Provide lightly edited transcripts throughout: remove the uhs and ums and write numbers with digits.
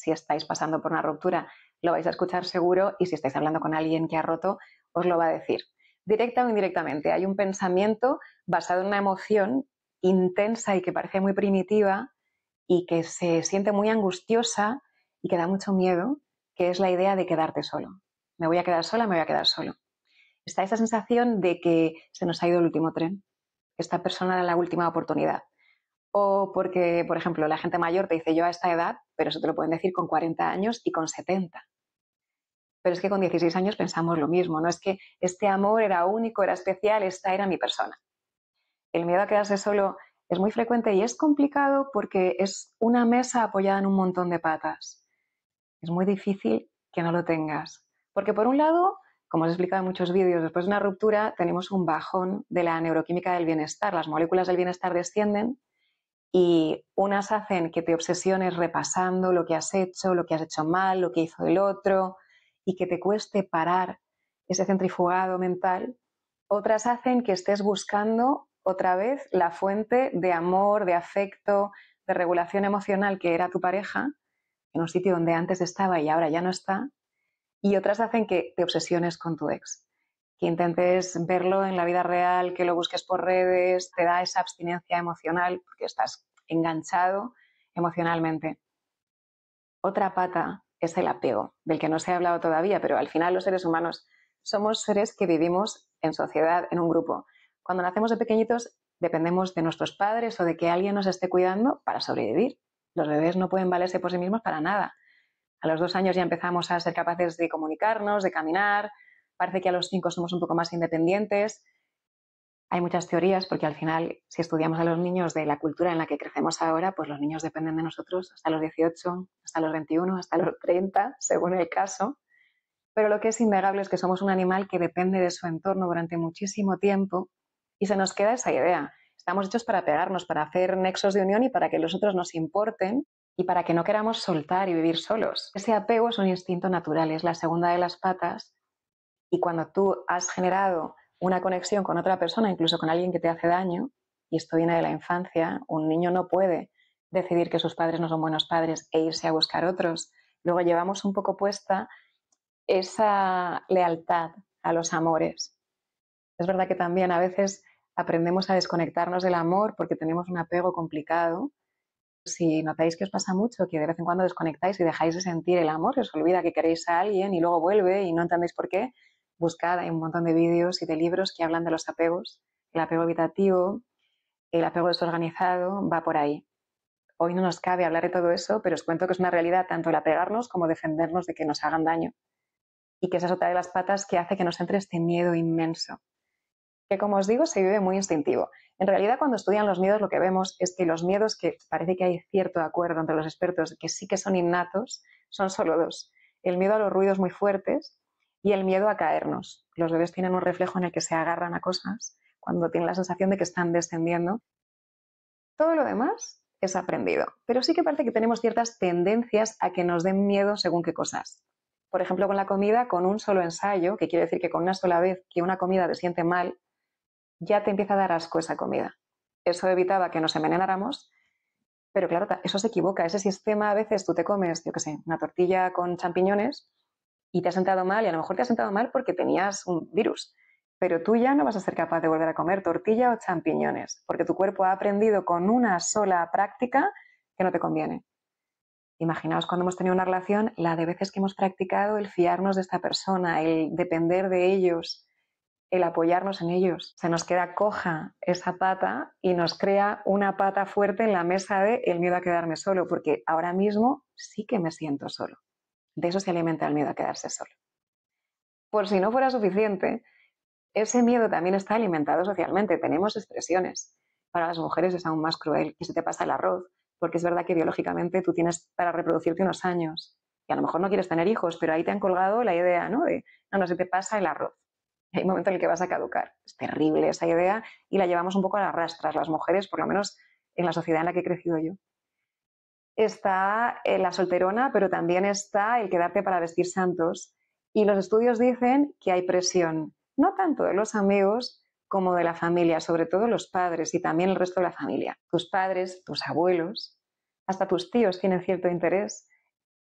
si estáis pasando por una ruptura, lo vais a escuchar seguro, y si estáis hablando con alguien que ha roto, os lo va a decir. Directa o indirectamente, hay un pensamiento basado en una emoción intensa y que parece muy primitiva y que se siente muy angustiosa y que da mucho miedo, que es la idea de quedarte solo. Me voy a quedar sola, me voy a quedar solo. Está esa sensación de que se nos ha ido el último tren, que esta persona era la última oportunidad. O porque, por ejemplo, la gente mayor te dice yo a esta edad, pero eso te lo pueden decir con 40 años y con 70. Pero es que con 16 años pensamos lo mismo, ¿no? Es que este amor era único, era especial, esta era mi persona. El miedo a quedarse solo es muy frecuente y es complicado porque es una mesa apoyada en un montón de patas. Es muy difícil que no lo tengas. Porque por un lado, como os he explicado en muchos vídeos, después de una ruptura tenemos un bajón de la neuroquímica del bienestar. Las moléculas del bienestar descienden y unas hacen que te obsesiones repasando lo que has hecho mal, lo que hizo el otro, y que te cueste parar ese centrifugado mental. Otras hacen que estés buscando otra vez la fuente de amor, de afecto, de regulación emocional que era tu pareja, en un sitio donde antes estaba y ahora ya no está. Y otras hacen que te obsesiones con tu ex, que intentes verlo en la vida real, que lo busques por redes, te da esa abstinencia emocional porque estás enganchado emocionalmente. Otra pata es el apego, del que no se ha hablado todavía, pero al final los seres humanos somos seres que vivimos en sociedad, en un grupo. Cuando nacemos de pequeñitos dependemos de nuestros padres o de que alguien nos esté cuidando para sobrevivir. Los bebés no pueden valerse por sí mismos para nada. A los 2 años ya empezamos a ser capaces de comunicarnos, de caminar. Parece que a los 5 somos un poco más independientes. Hay muchas teorías porque al final, si estudiamos a los niños de la cultura en la que crecemos ahora, pues los niños dependen de nosotros hasta los 18, hasta los 21, hasta los 30, según el caso. Pero lo que es innegable es que somos un animal que depende de su entorno durante muchísimo tiempo y se nos queda esa idea. Estamos hechos para pegarnos, para hacer nexos de unión y para que los otros nos importen y para que no queramos soltar y vivir solos. Ese apego es un instinto natural, es la segunda de las patas, y cuando tú has generado una conexión con otra persona, incluso con alguien que te hace daño, y esto viene de la infancia, un niño no puede decidir que sus padres no son buenos padres e irse a buscar otros. Luego llevamos un poco puesta esa lealtad a los amores. Es verdad que también a veces aprendemos a desconectarnos del amor porque tenemos un apego complicado. Si notáis que os pasa mucho, que de vez en cuando desconectáis y dejáis de sentir el amor, os olvida que queréis a alguien y luego vuelve y no entendéis por qué, buscad, hay un montón de vídeos y de libros que hablan de los apegos. El apego evitativo, el apego desorganizado, va por ahí. Hoy no nos cabe hablar de todo eso, pero os cuento que es una realidad tanto el apegarnos como defendernos de que nos hagan daño. Y que esa es otra de las patas que hace que nos entre este miedo inmenso, que, como os digo, se vive muy instintivo. En realidad, cuando estudian los miedos, lo que vemos es que los miedos, que parece que hay cierto acuerdo entre los expertos que sí que son innatos, son solo dos: el miedo a los ruidos muy fuertes y el miedo a caernos. Los bebés tienen un reflejo en el que se agarran a cosas cuando tienen la sensación de que están descendiendo. Todo lo demás es aprendido, pero sí que parece que tenemos ciertas tendencias a que nos den miedo según qué cosas. Por ejemplo, con la comida, con un solo ensayo, que quiere decir que con una sola vez que una comida te siente mal, ya te empieza a dar asco esa comida. Eso evitaba que nos envenenáramos, pero claro, eso se equivoca. Ese sistema, a veces tú te comes, yo qué sé, una tortilla con champiñones y te has sentado mal, y a lo mejor te has sentado mal porque tenías un virus, pero tú ya no vas a ser capaz de volver a comer tortilla o champiñones, porque tu cuerpo ha aprendido con una sola práctica que no te conviene. Imaginaos cuando hemos tenido una relación, la de veces que hemos practicado el fiarnos de esta persona, el depender de ellos, el apoyarnos en ellos. Se nos queda coja esa pata y nos crea una pata fuerte en la mesa de el miedo a quedarme solo, porque ahora mismo sí que me siento solo. De eso se alimenta el miedo a quedarse solo. Por si no fuera suficiente, ese miedo también está alimentado socialmente. Tenemos expresiones. Para las mujeres es aún más cruel, que se te pasa el arroz, porque es verdad que biológicamente tú tienes para reproducirte unos años y a lo mejor no quieres tener hijos, pero ahí te han colgado la idea, ¿no? De, no, se te pasa el arroz. Hay un momento en el que vas a caducar. Es terrible esa idea y la llevamos un poco a las rastras las mujeres, por lo menos en la sociedad en la que he crecido yo. Está la solterona, pero también está el quedarte para vestir santos. Y los estudios dicen que hay presión, no tanto de los amigos como de la familia, sobre todo los padres y también el resto de la familia. Tus padres, tus abuelos, hasta tus tíos tienen cierto interés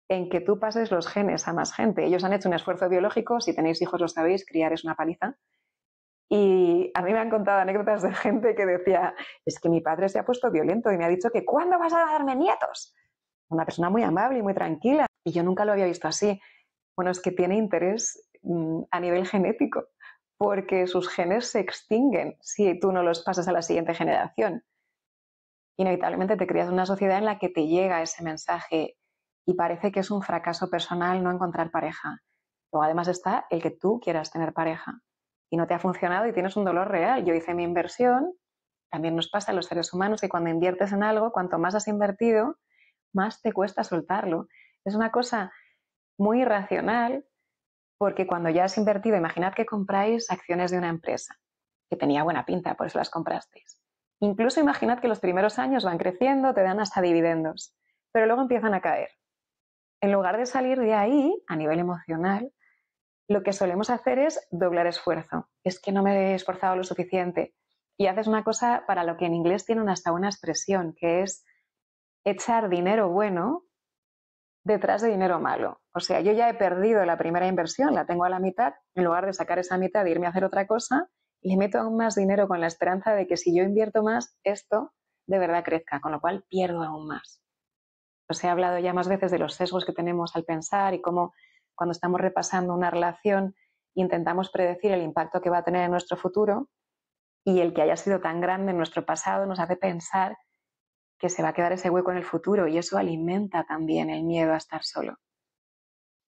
en que tú pases los genes a más gente. Ellos han hecho un esfuerzo biológico, si tenéis hijos lo sabéis, criar es una paliza. Y a mí me han contado anécdotas de gente que decía, es que mi padre se ha puesto violento y me ha dicho que ¿cuándo vas a darme nietos? Una persona muy amable y muy tranquila. Y yo nunca lo había visto así. Bueno, es que tiene interés a nivel genético, porque sus genes se extinguen si tú no los pasas a la siguiente generación. Inevitablemente te creas una sociedad en la que te llega ese mensaje y parece que es un fracaso personal no encontrar pareja. Luego además está el que tú quieras tener pareja y no te ha funcionado y tienes un dolor real. Yo hice mi inversión, también nos pasa a los seres humanos que cuando inviertes en algo, cuanto más has invertido, más te cuesta soltarlo. Es una cosa muy irracional porque cuando ya has invertido, imaginad que compráis acciones de una empresa que tenía buena pinta, por eso las comprasteis. Incluso imaginad que los primeros años van creciendo, te dan hasta dividendos, pero luego empiezan a caer. En lugar de salir de ahí, a nivel emocional, lo que solemos hacer es doblar esfuerzo. Es que no me he esforzado lo suficiente. Y haces una cosa para lo que en inglés tienen hasta una expresión, que es echar dinero bueno detrás de dinero malo. O sea, yo ya he perdido la primera inversión, la tengo a la mitad, en lugar de sacar esa mitad e irme a hacer otra cosa, le meto aún más dinero con la esperanza de que si yo invierto más, esto de verdad crezca, con lo cual pierdo aún más. Os he hablado ya más veces de los sesgos que tenemos al pensar y cómo cuando estamos repasando una relación intentamos predecir el impacto que va a tener en nuestro futuro y el que haya sido tan grande en nuestro pasado nos hace pensar que se va a quedar ese hueco en el futuro y eso alimenta también el miedo a estar solo.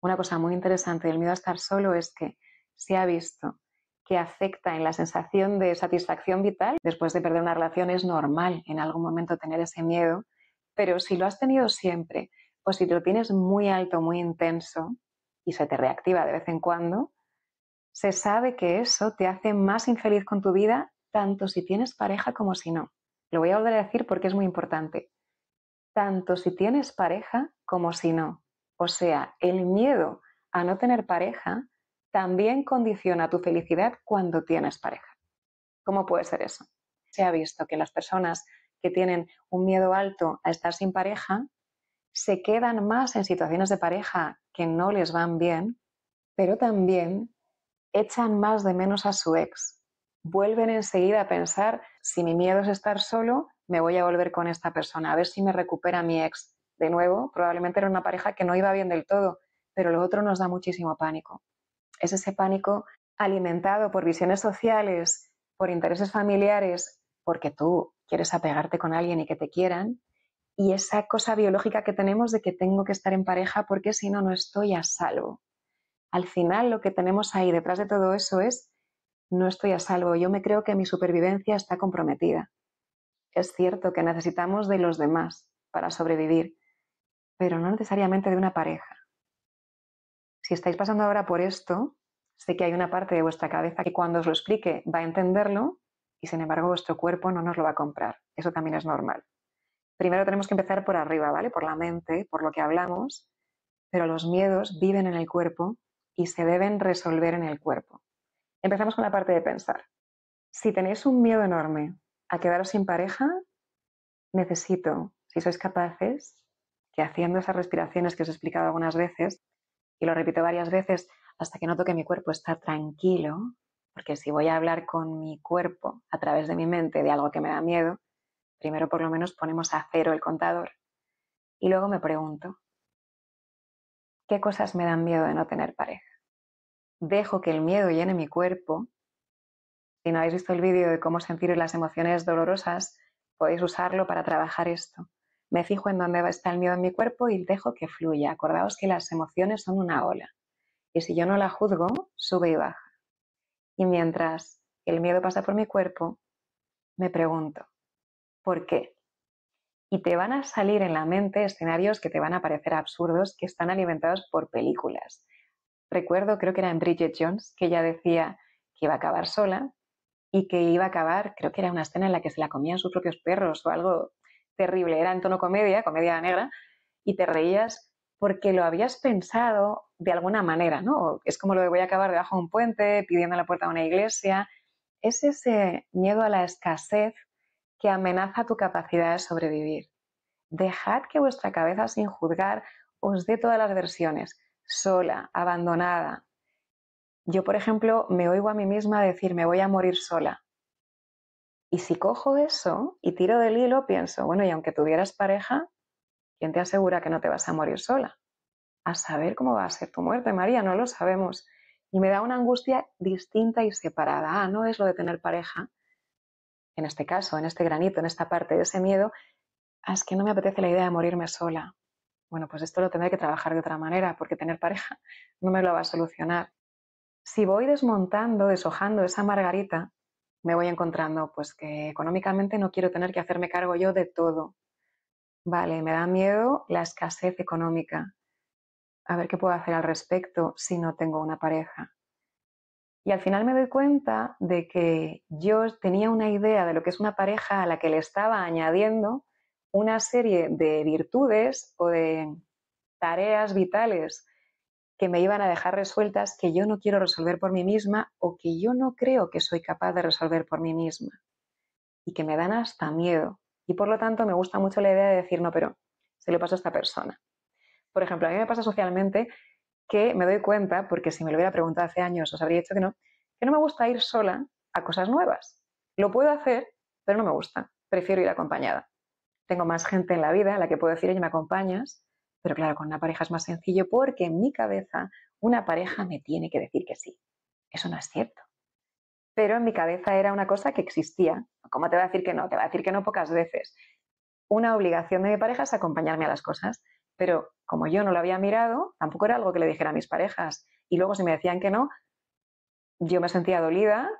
Una cosa muy interesante del miedo a estar solo es que se ha visto que afecta en la sensación de satisfacción vital. Después de perder una relación es normal en algún momento tener ese miedo, pero si lo has tenido siempre o si lo tienes muy alto, muy intenso y se te reactiva de vez en cuando, se sabe que eso te hace más infeliz con tu vida, tanto si tienes pareja como si no. Lo voy a volver a decir porque es muy importante. Tanto si tienes pareja como si no. O sea, el miedo a no tener pareja también condiciona tu felicidad cuando tienes pareja. ¿Cómo puede ser eso? Se ha visto que las personas que tienen un miedo alto a estar sin pareja se quedan más en situaciones de pareja que no les van bien, pero también echan más de menos a su ex. Vuelven enseguida a pensar, si mi miedo es estar solo, me voy a volver con esta persona, a ver si me recupera mi ex. De nuevo, probablemente era una pareja que no iba bien del todo, pero lo otro nos da muchísimo pánico. Es ese pánico alimentado por visiones sociales, por intereses familiares, porque tú quieres apegarte con alguien y que te quieran, y esa cosa biológica que tenemos de que tengo que estar en pareja porque si no, no estoy a salvo. Al final lo que tenemos ahí detrás de todo eso es no estoy a salvo, yo me creo que mi supervivencia está comprometida. Es cierto que necesitamos de los demás para sobrevivir, pero no necesariamente de una pareja. Si estáis pasando ahora por esto, sé que hay una parte de vuestra cabeza que cuando os lo explique va a entenderlo y sin embargo vuestro cuerpo no nos lo va a comprar. Eso también es normal. Primero tenemos que empezar por arriba, ¿vale? Por la mente, por lo que hablamos, pero los miedos viven en el cuerpo y se deben resolver en el cuerpo. Empezamos con la parte de pensar. Si tenéis un miedo enorme a quedaros sin pareja, necesito, si sois capaces, que haciendo esas respiraciones que os he explicado algunas veces, y lo repito varias veces hasta que noto que mi cuerpo está tranquilo, porque si voy a hablar con mi cuerpo a través de mi mente de algo que me da miedo, primero por lo menos ponemos a cero el contador y luego me pregunto, ¿qué cosas me dan miedo de no tener pareja? Dejo que el miedo llene mi cuerpo. Si no habéis visto el vídeo de cómo sentir las emociones dolorosas, podéis usarlo para trabajar esto. Me fijo en dónde está el miedo en mi cuerpo y dejo que fluya. Acordaos que las emociones son una ola. Y si yo no la juzgo, sube y baja. Y mientras el miedo pasa por mi cuerpo, me pregunto, ¿por qué? Y te van a salir en la mente escenarios que te van a parecer absurdos, que están alimentados por películas. Recuerdo, creo que era en Bridget Jones, que ella decía que iba a acabar sola y que iba a acabar, creo que era una escena en la que se la comían sus propios perros o algo terrible. Era en tono comedia, comedia negra, y te reías porque lo habías pensado de alguna manera, ¿no? Es como lo de voy a acabar debajo de un puente, pidiendo la puerta de una iglesia. Es ese miedo a la escasez que amenaza tu capacidad de sobrevivir. Dejad que vuestra cabeza, sin juzgar, os dé todas las versiones, sola, abandonada. Yo, por ejemplo, me oigo a mí misma decir, me voy a morir sola. Y si cojo eso y tiro del hilo, pienso, bueno, y aunque tuvieras pareja, ¿quién te asegura que no te vas a morir sola? A saber cómo va a ser tu muerte, María, no lo sabemos. Y me da una angustia distinta y separada. No es lo de tener pareja, en este caso, en este granito, en esta parte de ese miedo, es que no me apetece la idea de morirme sola. Bueno, pues esto lo tendré que trabajar de otra manera, porque tener pareja no me lo va a solucionar. Si voy desmontando, deshojando esa margarita, me voy encontrando pues que económicamente no quiero tener que hacerme cargo yo de todo. Vale, me da miedo la escasez económica. A ver qué puedo hacer al respecto si no tengo una pareja. Y al final me doy cuenta de que yo tenía una idea de lo que es una pareja a la que le estaba añadiendo una serie de virtudes o de tareas vitales que me iban a dejar resueltas que yo no quiero resolver por mí misma o que yo no creo que soy capaz de resolver por mí misma y que me dan hasta miedo. Y por lo tanto me gusta mucho la idea de decir, no, pero se lo paso a esta persona. Por ejemplo, a mí me pasa socialmente que me doy cuenta, porque si me lo hubiera preguntado hace años os habría dicho que no me gusta ir sola a cosas nuevas. Lo puedo hacer, pero no me gusta. Prefiero ir acompañada. Tengo más gente en la vida a la que puedo decir, oye, ¿me acompañas? Pero claro, con una pareja es más sencillo porque en mi cabeza una pareja me tiene que decir que sí. Eso no es cierto. Pero en mi cabeza era una cosa que existía. ¿Cómo te va a decir que no? Te va a decir que no pocas veces. Una obligación de mi pareja es acompañarme a las cosas, pero como yo no lo había mirado, tampoco era algo que le dijera a mis parejas. Y luego si me decían que no, yo me sentía dolida,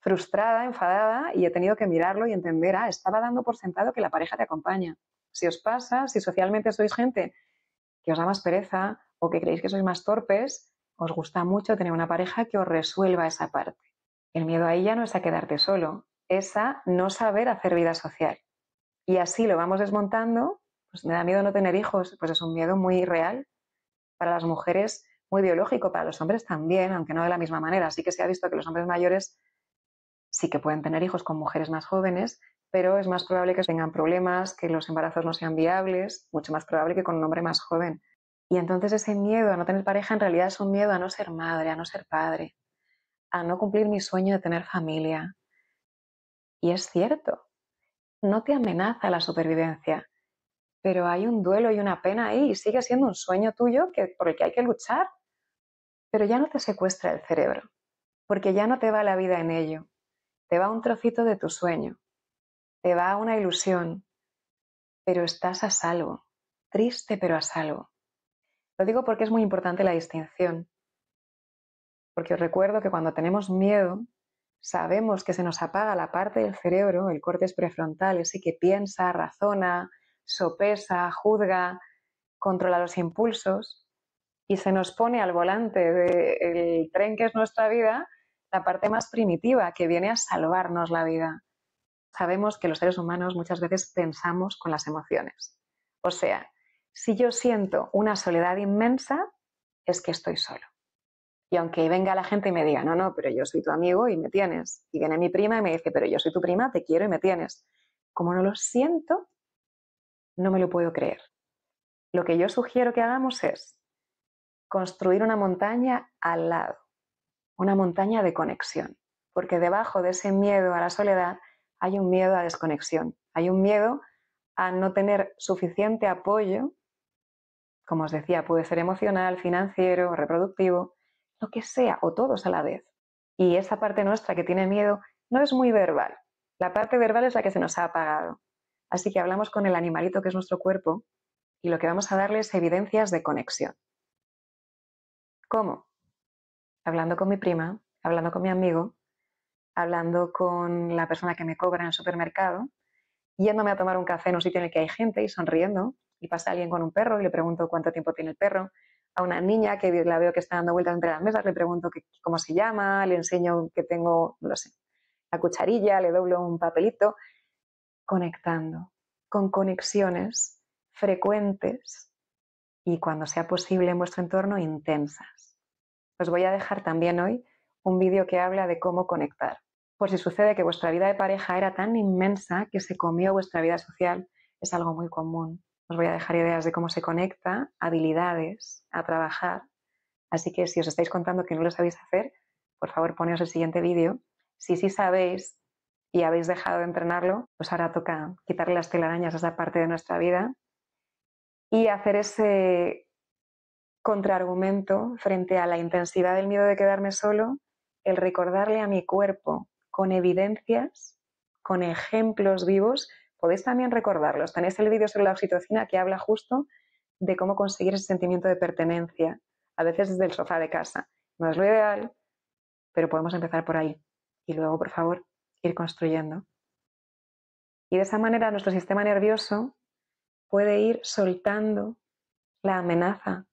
frustrada, enfadada y he tenido que mirarlo y entender, estaba dando por sentado que la pareja te acompaña. Si os pasa, si socialmente sois gente que os da más pereza o que creéis que sois más torpes, os gusta mucho tener una pareja que os resuelva esa parte. El miedo ahí ya no es a quedarte solo, es a no saber hacer vida social. Y así lo vamos desmontando, pues me da miedo no tener hijos, pues es un miedo muy real para las mujeres, muy biológico, para los hombres también, aunque no de la misma manera. Sí que se ha visto que los hombres mayores sí que pueden tener hijos con mujeres más jóvenes, pero es más probable que tengan problemas, que los embarazos no sean viables, mucho más probable que con un hombre más joven. Y entonces ese miedo a no tener pareja en realidad es un miedo a no ser madre, a no ser padre, a no cumplir mi sueño de tener familia. Y es cierto, no te amenaza la supervivencia, pero hay un duelo y una pena ahí y sigue siendo un sueño tuyo por el que hay que luchar. Pero ya no te secuestra el cerebro, porque ya no te va la vida en ello. Te va un trocito de tu sueño, te va una ilusión, pero estás a salvo, triste pero a salvo. Lo digo porque es muy importante la distinción, porque os recuerdo que cuando tenemos miedo, sabemos que se nos apaga la parte del cerebro, el córtex prefrontal, ese que piensa, razona, sopesa, juzga, controla los impulsos, y se nos pone al volante del tren que es nuestra vida la parte más primitiva que viene a salvarnos la vida. Sabemos que los seres humanos muchas veces pensamos con las emociones. O sea, si yo siento una soledad inmensa, es que estoy solo. Y aunque venga la gente y me diga, no, no, pero yo soy tu amigo y me tienes. Y viene mi prima y me dice, pero yo soy tu prima, te quiero y me tienes. Como no lo siento, no me lo puedo creer. Lo que yo sugiero que hagamos es construir una montaña al lado, una montaña de conexión, porque debajo de ese miedo a la soledad hay un miedo a desconexión, hay un miedo a no tener suficiente apoyo, como os decía, puede ser emocional, financiero, reproductivo, lo que sea, o todos a la vez. Y esa parte nuestra que tiene miedo no es muy verbal, la parte verbal es la que se nos ha apagado. Así que hablamos con el animalito que es nuestro cuerpo y lo que vamos a darle es evidencias de conexión. ¿Cómo? Hablando con mi prima, hablando con mi amigo, hablando con la persona que me cobra en el supermercado, yéndome a tomar un café en un sitio en el que hay gente y sonriendo, y pasa alguien con un perro y le pregunto cuánto tiempo tiene el perro, a una niña que la veo que está dando vueltas entre las mesas, le pregunto cómo se llama, le enseño que tengo, no lo sé, la cucharilla, le doblo un papelito, conectando, con conexiones frecuentes y cuando sea posible en vuestro entorno intensas. Os voy a dejar también hoy un vídeo que habla de cómo conectar. Por si sucede que vuestra vida de pareja era tan inmensa que se comió vuestra vida social, es algo muy común. Os voy a dejar ideas de cómo se conecta, habilidades a trabajar. Así que si os estáis contando que no lo sabéis hacer, por favor poneos el siguiente vídeo. Si sí sabéis y habéis dejado de entrenarlo, pues ahora toca quitarle las telarañas a esa parte de nuestra vida y hacer ese contraargumento frente a la intensidad del miedo de quedarme solo, el recordarle a mi cuerpo con evidencias, con ejemplos vivos. Podéis también recordarlos. Tenéis el vídeo sobre la oxitocina que habla justo de cómo conseguir ese sentimiento de pertenencia, a veces desde el sofá de casa. No es lo ideal, pero podemos empezar por ahí y luego, por favor, ir construyendo. Y de esa manera nuestro sistema nervioso puede ir soltando la amenaza,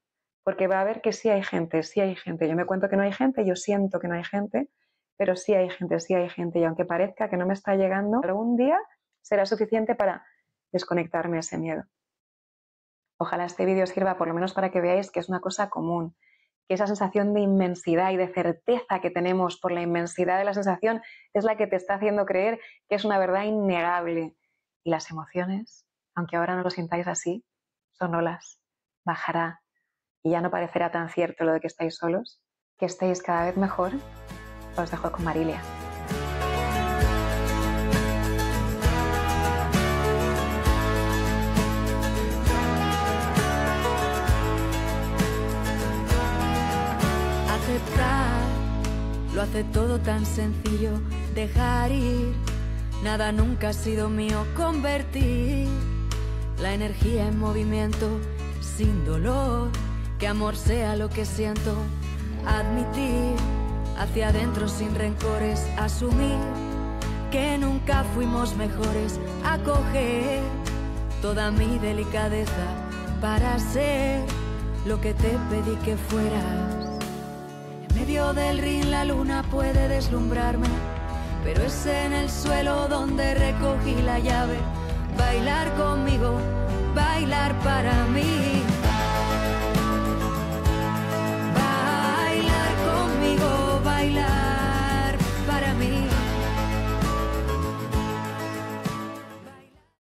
porque va a ver que sí hay gente, sí hay gente. Yo me cuento que no hay gente, yo siento que no hay gente, pero sí hay gente, sí hay gente. Y aunque parezca que no me está llegando, algún día será suficiente para desconectarme ese miedo. Ojalá este vídeo sirva por lo menos para que veáis que es una cosa común, que esa sensación de inmensidad y de certeza que tenemos por la inmensidad de la sensación es la que te está haciendo creer que es una verdad innegable. Y las emociones, aunque ahora no lo sintáis así, son olas. Bajará y ya no parecerá tan cierto lo de que estáis solos. Que estéis cada vez mejor. Os dejo con Marilia. Aceptar, lo hace todo tan sencillo. Dejar ir, nada nunca ha sido mío. Convertir la energía en movimiento, sin dolor, que amor sea lo que siento. Admitir, hacia adentro sin rencores. Asumir que nunca fuimos mejores. Acoger toda mi delicadeza para ser lo que te pedí que fueras. En medio del ring la luna puede deslumbrarme, pero es en el suelo donde recogí la llave. Bailar conmigo, bailar para